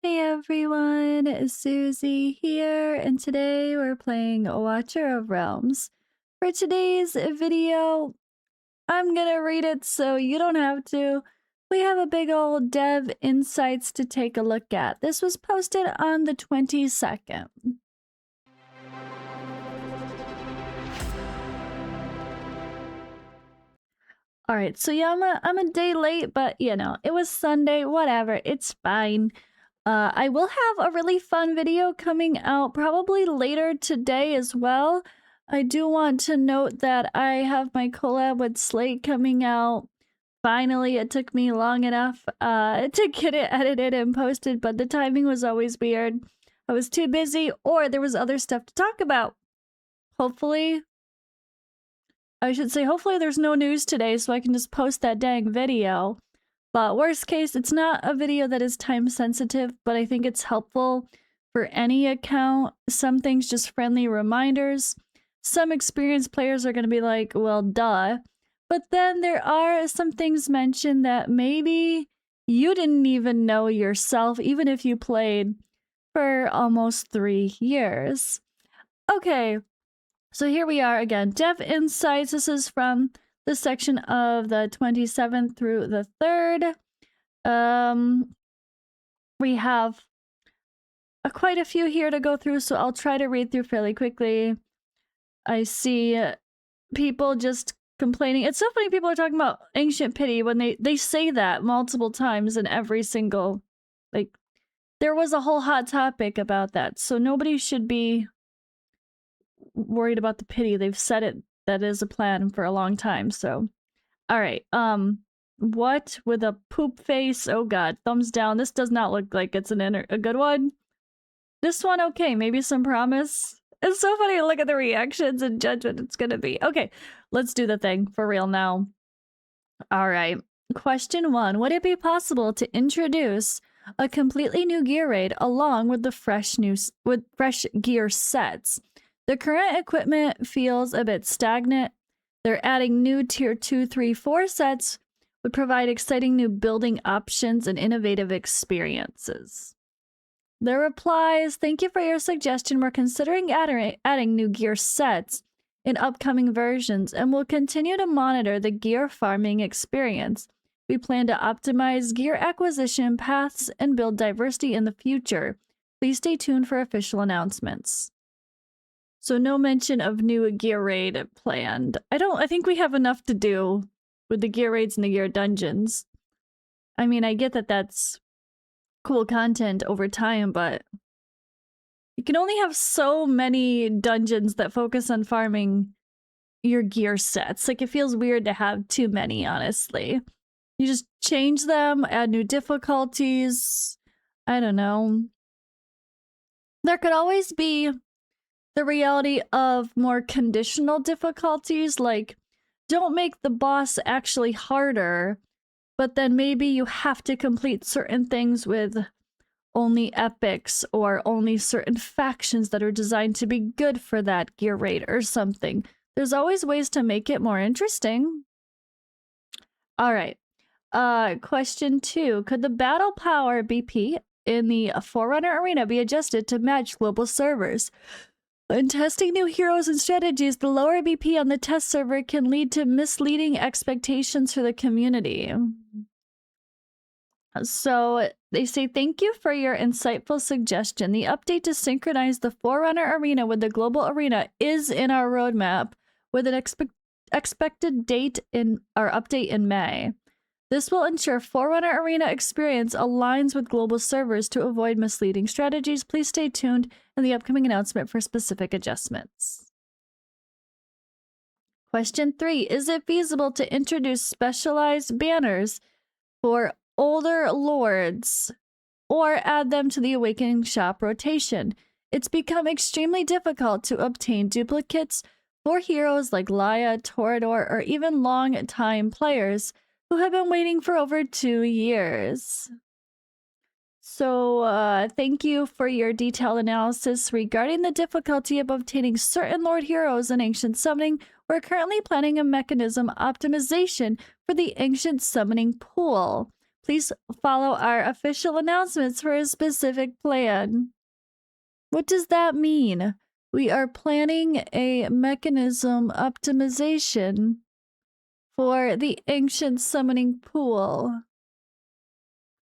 Hey everyone, Suzi here, and today we're playing Watcher of Realms. For today's video, I'm gonna read it so you don't have to. We have a big old dev insights to take a look at. This was posted on the 22nd. Alright, so yeah, I'm a day late, but you know, it was Sunday, whatever, it's fine. I will have a really fun video coming out probably later today as well. I do want to note that I have my collab with Slate coming out. Finally, it took me long enough to get it edited and posted, but the timing was always weird. I was too busy, or there was other stuff to talk about. Hopefully, hopefully there's no news today so I can just post that dang video. But worst case, it's not a video that is time sensitive, but I think it's helpful for any account. Some things just friendly reminders. Some experienced players are going to be like, well, duh. But then there are some things mentioned that maybe you didn't even know yourself, even if you played for almost 3 years. Okay, so here we are again. Dev Insights. This is from this section of the 27th through the 3rd. We have quite a few here to go through, so I'll try to read through fairly quickly. I see people just complaining. It's so funny people are talking about ancient pity when they say that multiple times in every single, like, there was a whole hot topic about that, so nobody should be worried about the pity. They've said it. That is a plan for a long time, so. Alright, what? With a poop face? Oh god, thumbs down. This does not look like it's a good one. This one, okay, maybe some promise. It's so funny to look at the reactions and judge what it's gonna be. Okay, let's do the thing for real now. Alright, question 1. Would it be possible to introduce a completely new gear raid along with the fresh gear sets? The current equipment feels a bit stagnant. They're adding new tier 2, 3, 4 sets would provide exciting new building options and innovative experiences. The replies, thank you for your suggestion. We're considering adding new gear sets in upcoming versions and will continue to monitor the gear farming experience. We plan to optimize gear acquisition paths and build diversity in the future. Please stay tuned for official announcements. So no mention of new gear raid planned. I think we have enough to do with the gear raids and the gear dungeons. I mean, I get that that's cool content over time, but you can only have so many dungeons that focus on farming your gear sets. Like, it feels weird to have too many, honestly. You just change them, add new difficulties. I don't know. There could always be the reality of more conditional difficulties, like don't make the boss actually harder, but then maybe you have to complete certain things with only epics or only certain factions that are designed to be good for that gear raid or something. There's always ways to make it more interesting. All right. Question 2. Could the battle power BP in the Forerunner arena be adjusted to match global servers? In testing new heroes and strategies, the lower BP on the test server can lead to misleading expectations for the community. So they say, thank you for your insightful suggestion. The update to synchronize the Forerunner arena with the global arena is in our roadmap with an expected date in our update in May. This will ensure Forerunner arena experience aligns with global servers to avoid misleading strategies. Please stay tuned in the upcoming announcement for specific adjustments. Question 3. Is it feasible to introduce specialized banners for older lords or add them to the Awakening Shop rotation? It's become extremely difficult to obtain duplicates for heroes like Laia, Torador, or even long-time players who have been waiting for over 2 years. So, thank you for your detailed analysis regarding the difficulty of obtaining certain Lord Heroes in Ancient Summoning. We're currently planning a mechanism optimization for the Ancient Summoning pool. Please follow our official announcements for a specific plan. What does that mean? We are planning a mechanism optimization for the ancient summoning pool.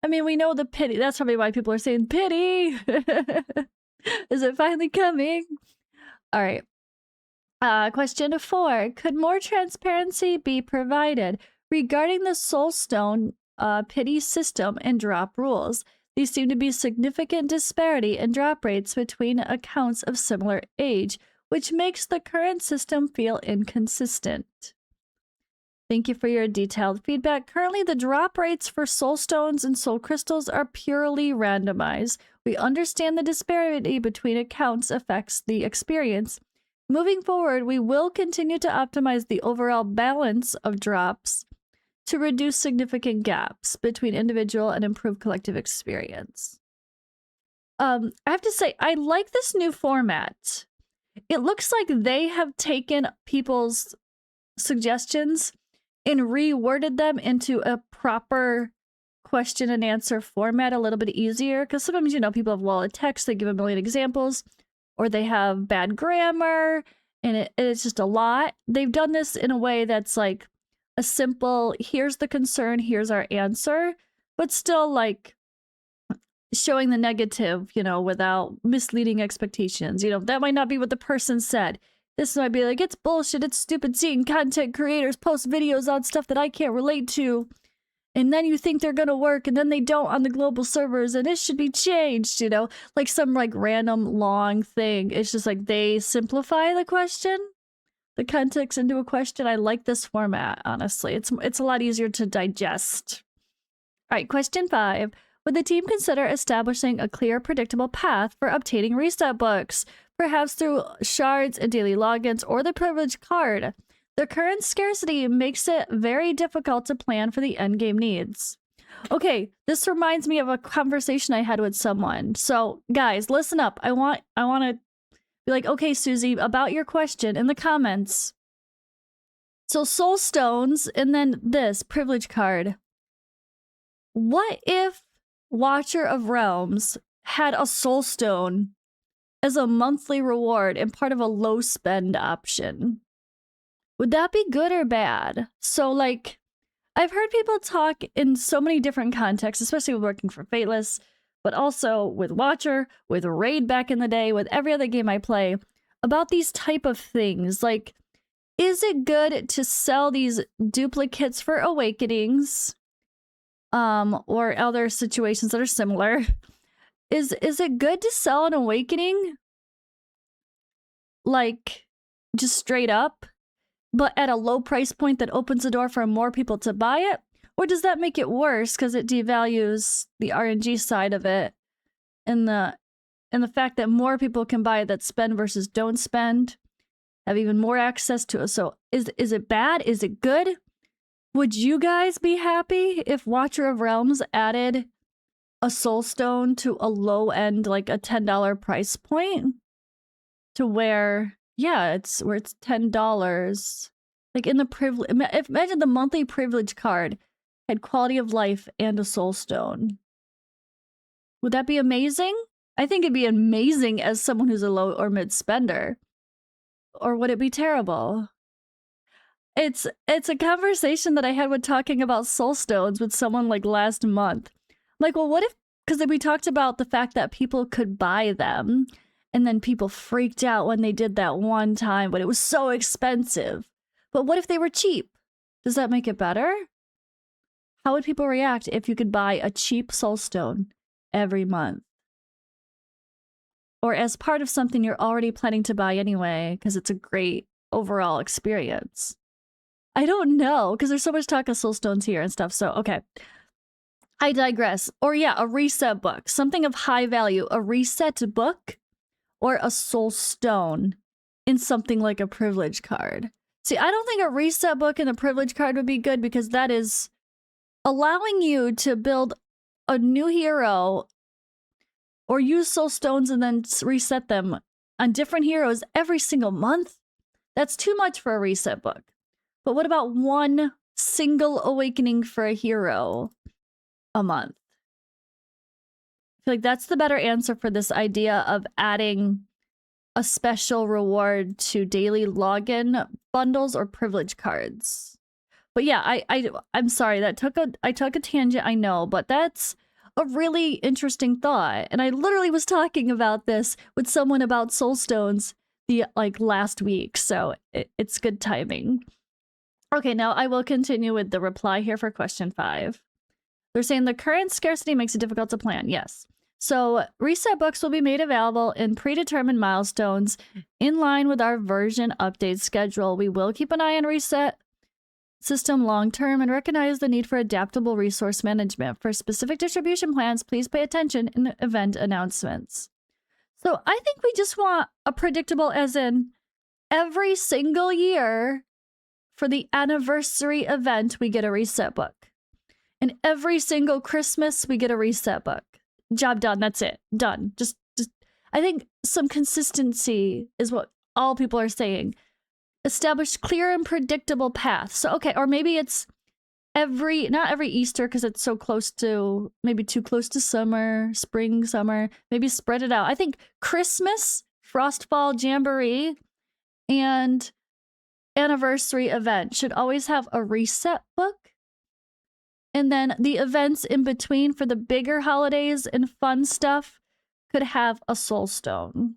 I mean, we know the pity. That's probably why people are saying pity. Is it finally coming? All right. Question 4. Could more transparency be provided regarding the Soulstone pity system and drop rules? These seem to be significant disparity in drop rates between accounts of similar age, which makes the current system feel inconsistent. Thank you for your detailed feedback. Currently, the drop rates for Soulstones and Soul Crystals are purely randomized. We understand the disparity between accounts affects the experience. Moving forward, we will continue to optimize the overall balance of drops to reduce significant gaps between individual and improve collective experience. I have to say, I like this new format. It looks like they have taken people's suggestions and reworded them into a proper question and answer format a little bit easier. Because sometimes, you know, people have a wall of text, they give a million examples, or they have bad grammar, and it's just a lot. They've done this in a way that's like a simple, here's the concern, here's our answer, but still like showing the negative, you know, without misleading expectations. You know, that might not be what the person said. This might be like, it's bullshit, it's stupid seeing content creators post videos on stuff that I can't relate to. And then you think they're gonna work, and then they don't on the global servers, and it should be changed, you know? Like some like random long thing. It's just like they simplify the question, the context into a question. I like this format, honestly. It's a lot easier to digest. All right, question 5. Would the team consider establishing a clear, predictable path for obtaining reset books? Perhaps through shards and daily logins or the privilege card. The current scarcity makes it very difficult to plan for the endgame needs. Okay, this reminds me of a conversation I had with someone. So, guys, listen up. I want to be like, okay, Suzi, about your question in the comments. So, Soulstones, and then this privilege card. What if Watcher of Realms had a Soulstone as a monthly reward and part of a low spend option? Would that be good or bad? So, like, I've heard people talk in so many different contexts, especially with working for FATELESS, but also with Watcher, with Raid back in the day, with every other game I play, about these type of things. Like, is it good to sell these duplicates for awakenings? Or other situations that are similar? Is it good to sell an awakening? Like, just straight up? But at a low price point that opens the door for more people to buy it? Or does that make it worse because it devalues the RNG side of it and the fact that more people can buy it that spend versus don't spend, have even more access to it? So is it bad? Is it good? Would you guys be happy if Watcher of Realms added a Soulstone to a low end, like a $10 price point? To where, yeah, it's $10. Like in the privilege, imagine the monthly privilege card had quality of life and a Soulstone. Would that be amazing? I think it'd be amazing as someone who's a low or mid spender. Or would it be terrible? It's a conversation that I had when talking about Soulstones with someone like last month. Like, well, what if, because we talked about the fact that people could buy them, and then people freaked out when they did that one time, but it was so expensive. But what if they were cheap? Does that make it better? How would people react if you could buy a cheap Soulstone every month? Or as part of something you're already planning to buy anyway, because it's a great overall experience. I don't know, because there's so much talk of Soulstones here and stuff, so okay. I digress. Or yeah, a reset book. Something of high value. A reset book or a Soulstone in something like a privilege card. See, I don't think a reset book and a privilege card would be good because that is allowing you to build a new hero or use Soulstones and then reset them on different heroes every single month. That's too much for a reset book. But what about one single awakening for a hero? a month. I feel like that's the better answer for this idea of adding a special reward to daily login bundles or privilege cards. But yeah, I'm sorry that I took a tangent, I know, but that's a really interesting thought. And I literally was talking about this with someone about Soulstones the last week, so it's good timing. Okay, now I will continue with the reply here for question 5. They're saying the current scarcity makes it difficult to plan. Yes. So reset books will be made available in predetermined milestones in line with our version update schedule. We will keep an eye on reset system long term and recognize the need for adaptable resource management. For specific distribution plans, please pay attention in the event announcements. So I think we just want a predictable, as in every single year for the anniversary event, we get a reset book. And every single Christmas, we get a reset book. Job done. That's it. Done. Just I think some consistency is what all people are saying. Establish clear and predictable paths. So, okay, or maybe it's not every Easter because it's so close to, maybe too close to summer, spring, summer. Maybe spread it out. I think Christmas, Frostfall Jamboree, and anniversary event should always have a reset book. And then the events in between for the bigger holidays and fun stuff could have a Soulstone.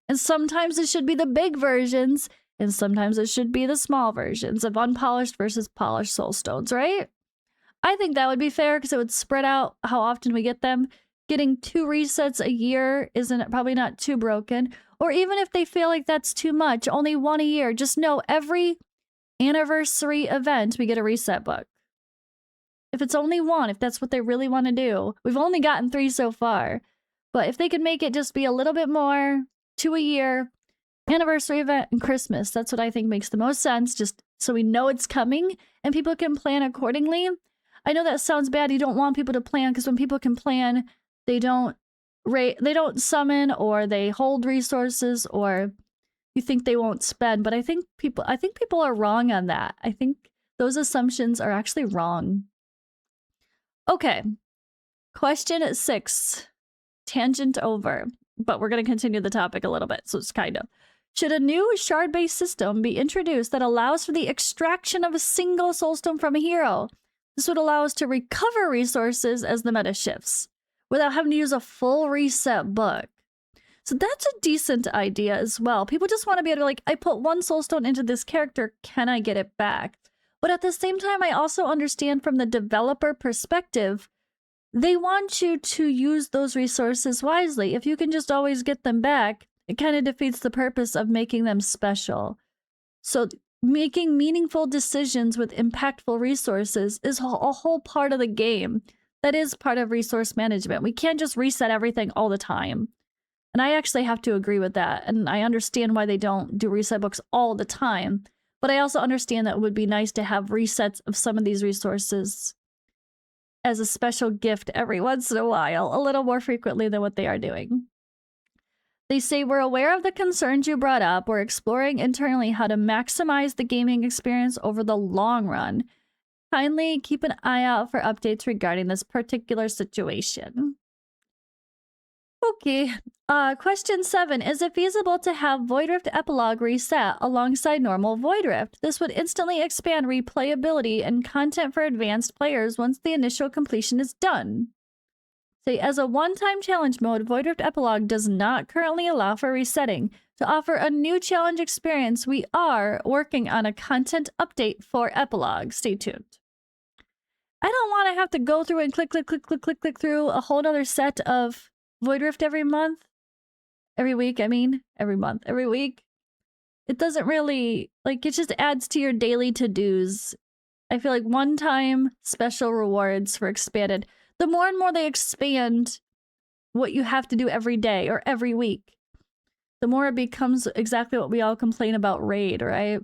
And sometimes it should be the big versions, and sometimes it should be the small versions of unpolished versus polished Soulstones, right? I think that would be fair because it would spread out how often we get them. Getting 2 resets a year isn't probably not too broken. Or even if they feel like that's too much, only 1 a year, just know every anniversary event we get a reset book. If it's only 1, if that's what they really want to do. We've only gotten 3 so far. But if they could make it just be a little bit more, 2 a year, anniversary event, and Christmas, that's what I think makes the most sense, just so we know it's coming and people can plan accordingly. I know that sounds bad. You don't want people to plan because when people can plan, they don't summon, or they hold resources, or you think they won't spend. But I think people are wrong on that. I think those assumptions are actually wrong. Okay, question 6. Tangent over, but we're going to continue the topic a little bit, so it's kind of. Should a new shard-based system be introduced that allows for the extraction of a single soulstone from a hero? This would allow us to recover resources as the meta shifts, without having to use a full reset book. So that's a decent idea as well. People just want to be able to, I put 1 soulstone into this character, can I get it back? But at the same time, I also understand from the developer perspective, they want you to use those resources wisely. If you can just always get them back, it kind of defeats the purpose of making them special. So making meaningful decisions with impactful resources is a whole part of the game. That is part of resource management. We can't just reset everything all the time. And I actually have to agree with that. And I understand why they don't do reset books all the time. But I also understand that it would be nice to have resets of some of these resources as a special gift every once in a while, a little more frequently than what they are doing. They say, we're aware of the concerns you brought up. We're exploring internally how to maximize the gaming experience over the long run. Kindly keep an eye out for updates regarding this particular situation. Okay, question 7. Is it feasible to have Void Rift Epilogue reset alongside normal Void Rift? This would instantly expand replayability and content for advanced players once the initial completion is done. Say, as a one-time challenge mode, Void Rift Epilogue does not currently allow for resetting. To offer a new challenge experience, we are working on a content update for Epilogue. Stay tuned. I don't want to have to go through and click through a whole other set of Void Rift every month. Every week, I mean. Every month. Every week. It doesn't really... it just adds to your daily to-dos. I feel like one-time special rewards for expanded... The more and more they expand what you have to do every day or every week, the more it becomes exactly what we all complain about Raid, right?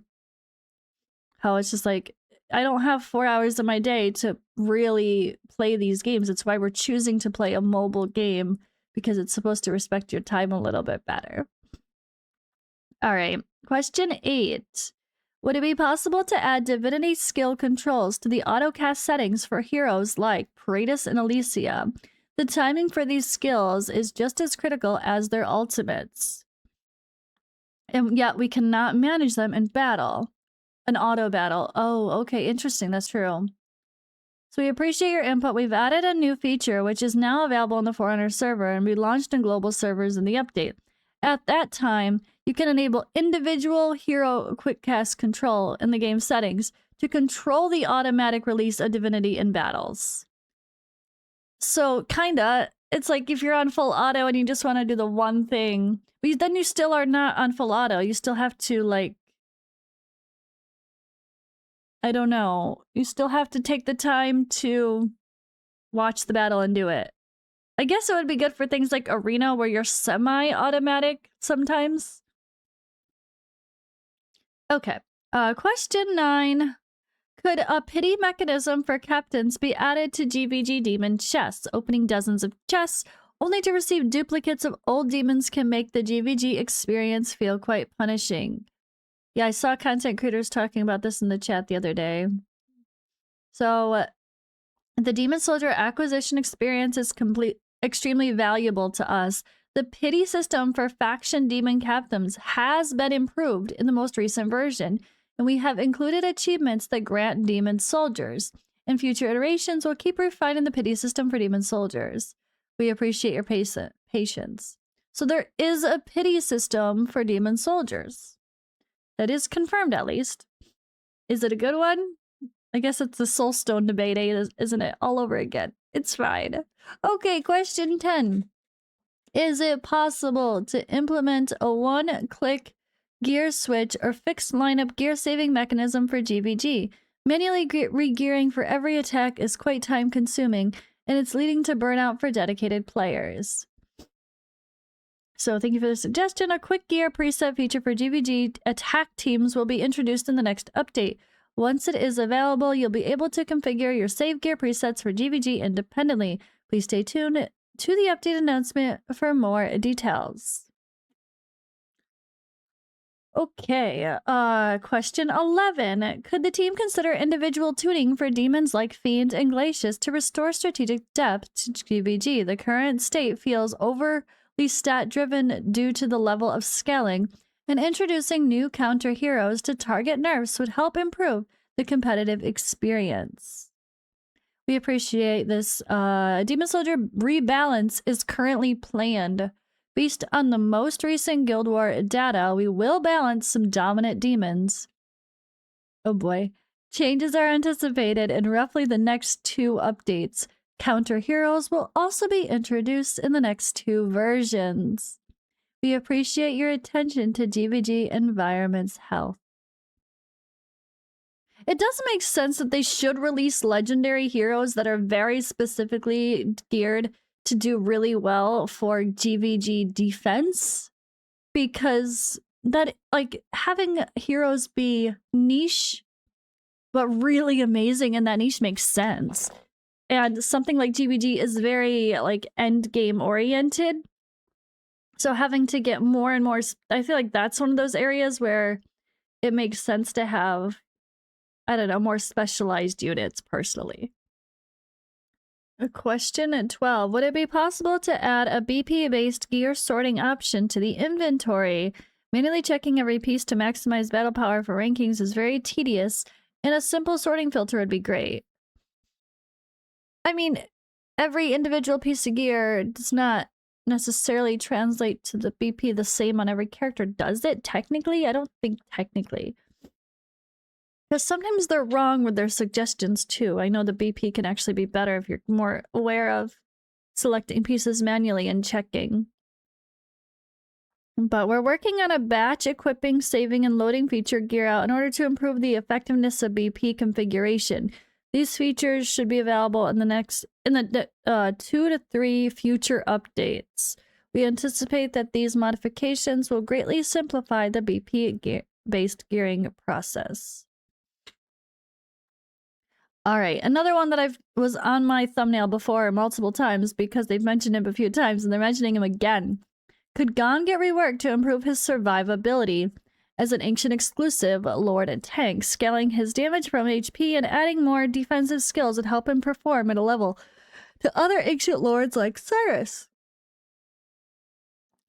How it's just I don't have 4 hours of my day to really play these games. It's why we're choosing to play a mobile game, because it's supposed to respect your time a little bit better. All right, question 8. Would it be possible to add divinity skill controls to the autocast settings for heroes like Paratus and Alicia? The timing for these skills is just as critical as their ultimates. And yet we cannot manage them in battle. An auto battle. Oh, okay, interesting. That's true. So we appreciate your input. We've added a new feature, which is now available on the Forerunner server, and we launched in global servers in the update. At that time, you can enable individual hero quick cast control in the game settings to control the automatic release of divinity in battles. So, kinda, it's like if you're on full auto and you just want to do the one thing, but then you still are not on full auto. You still have to, like, I don't know. You still have to take the time to watch the battle and do it. I guess it would be good for things like Arena where you're semi-automatic sometimes. Okay. Question 9. Could a pity mechanism for captains be added to GvG demon chests? Opening dozens of chests only to receive duplicates of old demons can make the GvG experience feel quite punishing. Yeah, I saw content creators talking about this in the chat the other day. So, the Demon Soldier acquisition experience is extremely valuable to us. The pity system for faction demon captains has been improved in the most recent version, and we have included achievements that grant demon soldiers. In future iterations, we'll keep refining the pity system for demon soldiers. We appreciate your patience. So there is a pity system for demon soldiers. That is confirmed, at least. Is it a good one? I guess it's the Soulstone debate, isn't it? All over again. It's fine. Okay, question 10. Is it possible to implement a one-click gear switch or fixed lineup gear saving mechanism for GvG? Manually re-gearing for every attack is quite time-consuming, and it's leading to burnout for dedicated players. So thank you for the suggestion. A quick gear preset feature for GvG attack teams will be introduced in the next update. Once it is available, you'll be able to configure your save gear presets for GvG independently. Please stay tuned to the update announcement for more details. Okay, question 11. Could the team consider individual tuning for demons like Fiend and Glacius to restore strategic depth to GvG? The current state feels overly stat-driven due to the level of scaling, and introducing new counter heroes to target nerfs would help improve the competitive experience. We appreciate this. Demon Soldier rebalance is currently planned. Based on the most recent Guild War data, we will balance some dominant demons. Oh boy. Changes are anticipated in roughly the next 2 updates. Counter heroes will also be introduced in the next 2 versions. We appreciate your attention to GvG environment's health. It does make sense that they should release legendary heroes that are very specifically geared to do really well for GvG defense, because that, like, having heroes be niche but really amazing in that niche makes sense. And something like GvG is very, like, end game oriented. So having to get more and more, I feel like that's one of those areas where it makes sense to have, I don't know, more specialized units personally. Question 12. Would it be possible to add a BP-based gear sorting option to the inventory? Manually checking every piece to maximize battle power for rankings is very tedious, and a simple sorting filter would be great. I mean, every individual piece of gear does not necessarily translate to the BP the same on every character, does it? Technically? I don't think technically. Because sometimes they're wrong with their suggestions too. I know the BP can actually be better if you're more aware of selecting pieces manually and checking. But we're working on a batch equipping, saving, and loading feature gear out in order to improve the effectiveness of BP configuration. These features should be available in the 2 to 3 future updates. We anticipate that these modifications will greatly simplify the BP-based gearing process. All right, another one that was on my thumbnail before multiple times because they've mentioned him a few times and they're mentioning him again. Could Gon get reworked to improve his survivability? as an ancient exclusive lord and tank. Scaling his damage from HP and adding more defensive skills would help him perform at a level to other ancient lords like Cyrus.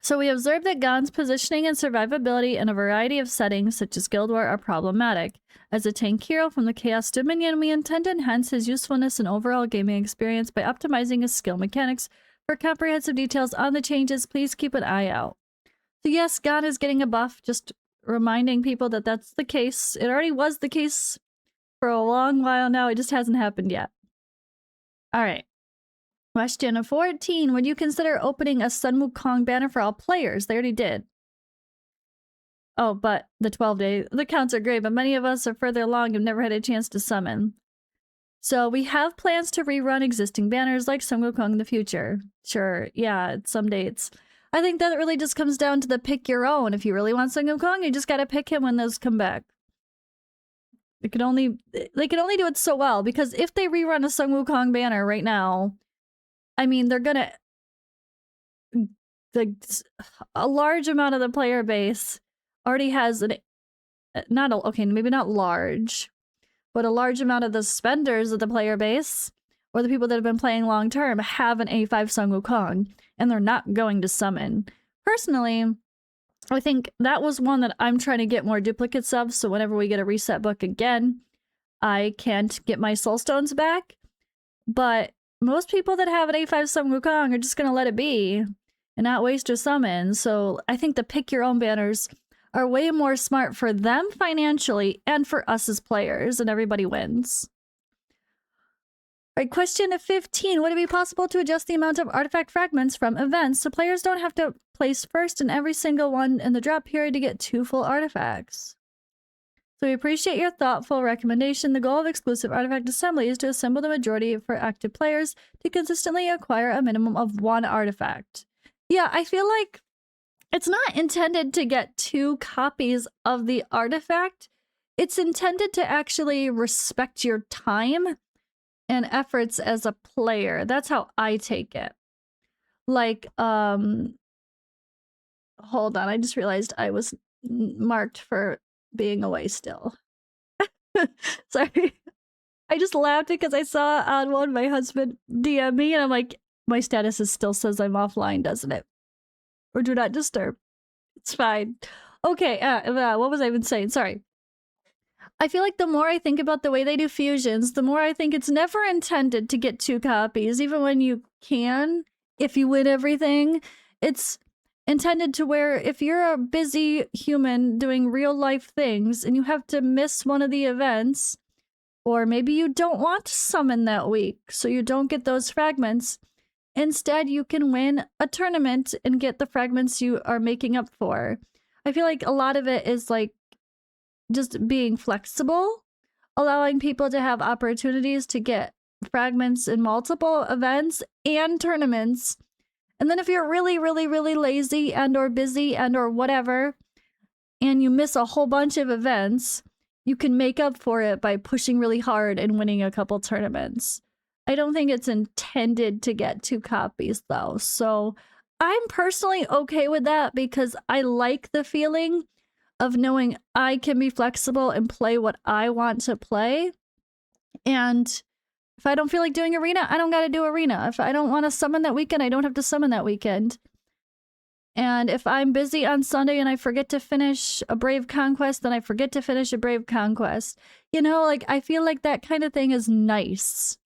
So we observed that Gon's positioning and survivability in a variety of settings, such as Guild War, are problematic. As a tank hero from the Chaos Dominion, we intend to enhance his usefulness and overall gaming experience by optimizing his skill mechanics. For comprehensive details on the changes, please keep an eye out. So yes, Gon is getting a buff, just reminding people that that's the case. It already was the case for a long while now, it just hasn't happened yet. Alright. Question 14. Would you consider opening a Sun Wukong banner for all players? They already did. Oh, but the 12-day, the counts are great, but many of us are further along and have never had a chance to summon. So we have plans to rerun existing banners like Sun Wukong in the future. Sure, yeah, some dates. I think that really just comes down to the pick your own. If you really want Sun Wukong, you just gotta pick him when those come back. They can only do it so well, because if they rerun a Sun Wukong banner right now, I mean, they're gonna... a large amount of the player base already has an... okay, maybe not large, but a large amount of the spenders of the player base, or the people that have been playing long term, have an A5 Sun Wukong, and they're not going to summon. Personally, I think that was one that I'm trying to get more duplicates of, so whenever we get a reset book again, I can't get my Soulstones back. But most people that have an A5 Sun Wukong are just going to let it be and not waste a summon. So I think the pick your own banners are way more smart for them financially and for us as players, and everybody wins. All right, question 15. Would it be possible to adjust the amount of artifact fragments from events so players don't have to place first in every single one in the drop period to get 2 full artifacts? So we appreciate your thoughtful recommendation. The goal of exclusive artifact assembly is to assemble the majority for active players to consistently acquire a minimum of 1 artifact. Yeah, I feel like it's not intended to get 2 copies of the artifact. It's intended to actually respect your time and efforts as a player. That's how I take it. Like, hold on, I just realized I was marked for being away still. Sorry. I just laughed because I saw on one my husband DM me and I'm like, my status still says I'm offline, doesn't it? Or do not disturb. It's fine. Okay, what was I even saying? Sorry. I feel like the more I think about the way they do fusions, the more I think it's never intended to get 2 copies, even when you can, if you win everything. It's intended to where if you're a busy human doing real life things and you have to miss one of the events, or maybe you don't want to summon that week, so you don't get those fragments, instead you can win a tournament and get the fragments you are making up for. I feel like a lot of it is like just being flexible, allowing people to have opportunities to get fragments in multiple events and tournaments. And then if you're really, really, really lazy and or busy and or whatever, and you miss a whole bunch of events, you can make up for it by pushing really hard and winning a couple tournaments. I don't think it's intended to get 2 copies though. So I'm personally okay with that because I like the feeling of knowing I can be flexible and play what I want to play. And if I don't feel like doing arena, I don't gotta do arena. If I don't want to summon that weekend, I don't have to summon that weekend. And if I'm busy on Sunday and I forget to finish a Brave Conquest, then I forget to finish a Brave Conquest. You know, like, I feel like that kind of thing is nice.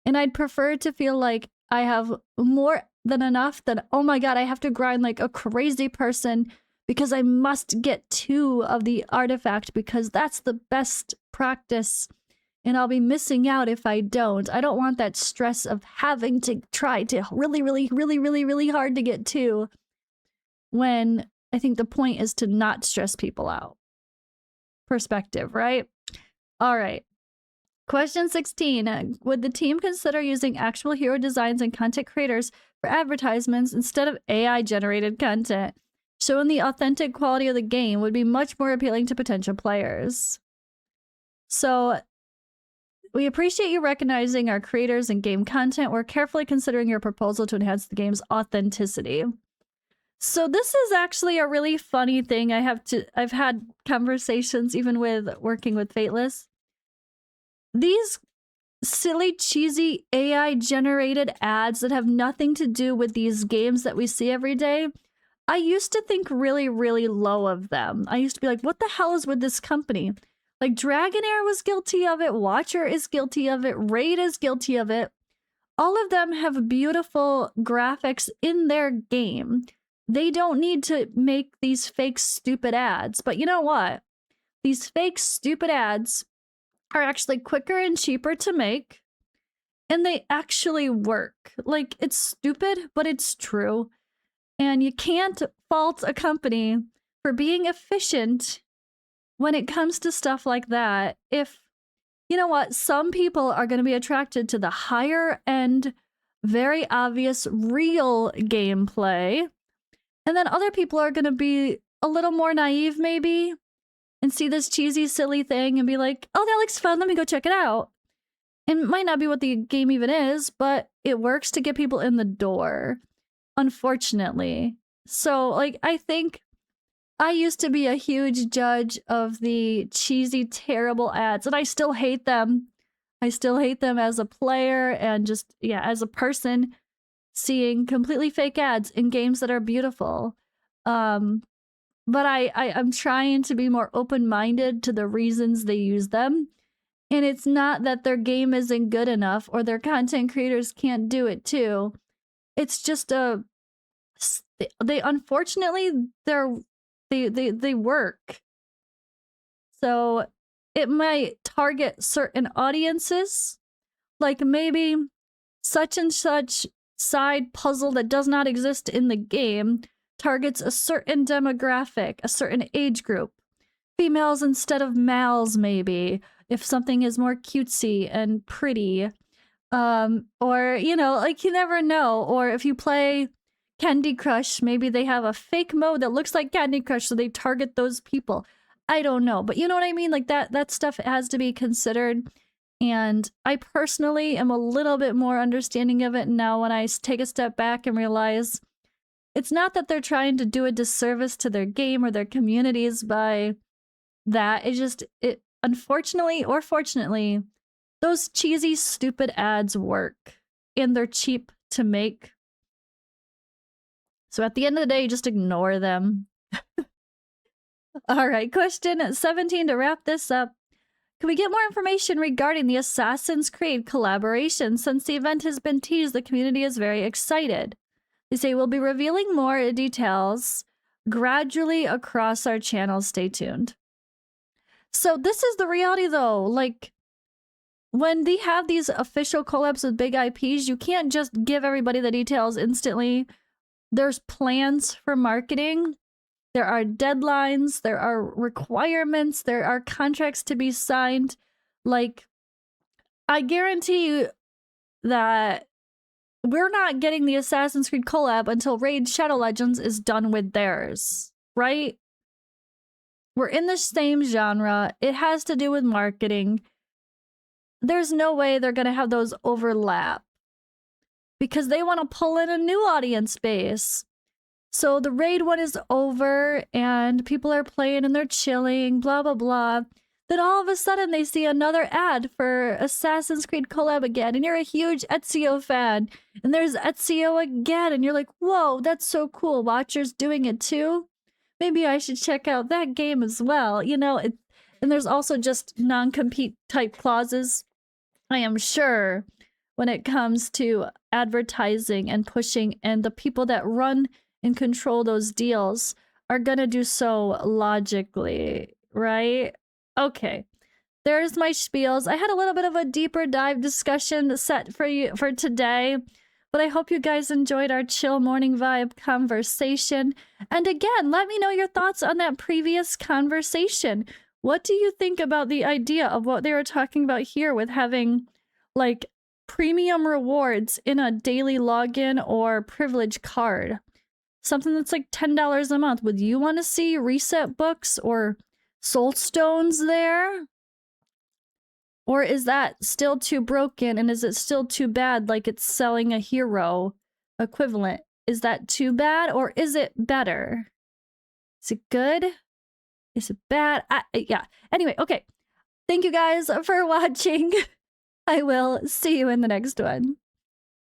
And I'd prefer to feel like I have more than enough than, oh my god, I have to grind like a crazy person because I must get 2 of the artifact because that's the best practice. And I'll be missing out if I don't. I don't want that stress of having to try to really hard to get 2. When I think the point is to not stress people out. Perspective, right? All right. Question 16. Would the team consider using actual hero designs and content creators for advertisements instead of AI-generated content? Showing the authentic quality of the game would be much more appealing to potential players. So, we appreciate you recognizing our creators and game content. We're carefully considering your proposal to enhance the game's authenticity. So this is actually a really funny thing. I've had conversations even with working with Fateless. These silly, cheesy AI generated ads that have nothing to do with these games that we see every day. I used to think really, really low of them. I used to be like, what the hell is with this company? Like Dragonair was guilty of it, Watcher is guilty of it, Raid is guilty of it. All of them have beautiful graphics in their game. They don't need to make these fake, stupid ads. But you know what? These fake, stupid ads are actually quicker and cheaper to make, and they actually work. Like, it's stupid, but it's true. And you can't fault a company for being efficient when it comes to stuff like that. If, you know what, some people are going to be attracted to the higher end, very obvious, real gameplay. And then other people are going to be a little more naive, maybe, and see this cheesy, silly thing and be like, oh, that looks fun. Let me go check it out. It might not be what the game even is, but it works to get people in the door, unfortunately. So, like, I think I used to be a huge judge of the cheesy, terrible ads, and I still hate them. I still hate them as a player and just, yeah, as a person seeing completely fake ads in games that are beautiful. But I'm trying to be more open-minded to the reasons they use them. And it's not that their game isn't good enough or their content creators can't do it too. It's just they unfortunately they work. So it might target certain audiences, like maybe such and such side puzzle that does not exist in the game targets a certain demographic, a certain age group. Females instead of males, maybe, if something is more cutesy and pretty. Or, you know, like you never know. Or if you play Candy Crush, maybe they have a fake mode that looks like Candy Crush, so they target those people. I don't know. But you know what I mean? Like that stuff has to be considered. And I personally am a little bit more understanding of it now when I take a step back and realize it's not that they're trying to do a disservice to their game or their communities by that. It's just, unfortunately or fortunately, those cheesy, stupid ads work and they're cheap to make. So at the end of the day, just ignore them. All right, question 17 to wrap this up. Can we get more information regarding the Assassin's Creed collaboration? Since the event has been teased, the community is very excited. They say we'll be revealing more details gradually across our channel. Stay tuned. So this is the reality though. Like, when they have these official collabs with big IPs, you can't just give everybody the details instantly. There's plans for marketing. There are deadlines, there are requirements, there are contracts to be signed. Like, I guarantee you that we're not getting the Assassin's Creed collab until Raid Shadow Legends is done with theirs, right? We're in the same genre. It has to do with marketing. There's no way they're going to have those overlap because they want to pull in a new audience base. So the raid one is over and people are playing and they're chilling, blah, blah, blah. Then all of a sudden they see another ad for Assassin's Creed collab again. And you're a huge Ezio fan. And there's Ezio again. And you're like, whoa, that's so cool. Watcher's doing it too. Maybe I should check out that game as well. You know, and there's also just non-compete type clauses, I am sure, when it comes to advertising and pushing. And the people that run and control those deals are gonna do so logically, right? Okay, there's my spiels. I had a little bit of a deeper dive discussion set for you for today, but I hope you guys enjoyed our chill morning vibe conversation. And again, let me know your thoughts on that previous conversation. What do you think about the idea of what they were talking about here with having like premium rewards in a daily login or privilege card? Something that's like $10 a month. Would you want to see reset books or Soulstones there? Or is that still too broken and is it still too bad, like it's selling a hero equivalent? Is that too bad or is it better? Is it good? Is it bad? Yeah. Anyway, okay. Thank you guys for watching. I will see you in the next one.